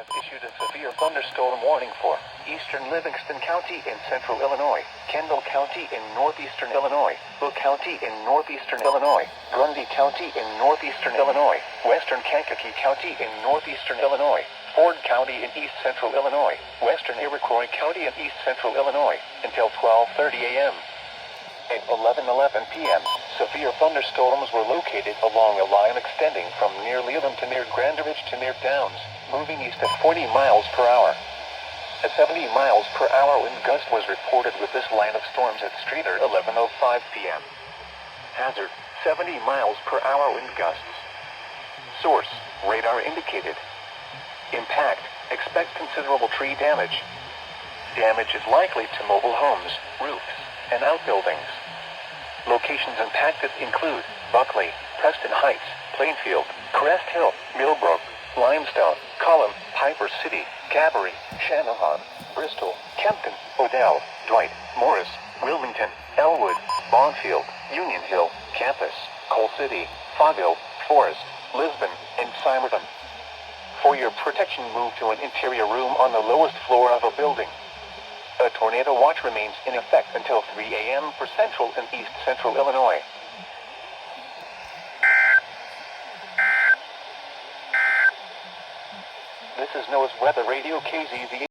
has issued a severe thunderstorm warning for eastern Livingston County in central Illinois, Kendall County in northeastern Illinois, Book County in northeastern Illinois, Grundy County in northeastern Illinois, western Kankakee County in northeastern Illinois, Ford County in east central Illinois, western Iroquois County in east central Illinois, until 12:30 a.m. At 11:11 p.m., severe thunderstorms were located along a line extending from near Leland to near Grand Ridge to near Downs, moving east at 40 miles per hour. A 70 miles per hour wind gust was reported with this line of storms at Streeter 11:05 p.m. Hazard, 70 miles per hour wind gusts. Source, radar indicated. Impact, expect considerable tree damage. Damage is likely to mobile homes, roofs, and outbuildings. Locations impacted include Buckley, Preston Heights, Plainfield, Crest Hill, Millbrook, Limestone, Cullum, Piper City, Cabaret, Channahon, Bristol, Kempton, Odell, Dwight, Morris, Wilmington, Elwood, Bonfield, Union Hill, Campus, Coal City, Fogville, Forest, Lisbon, and Simerton. For your protection, move to an interior room on the lowest floor of a building. A tornado watch remains in effect until 3 a.m. for central and east central Illinois. This is NOAA's Weather Radio KZZ81.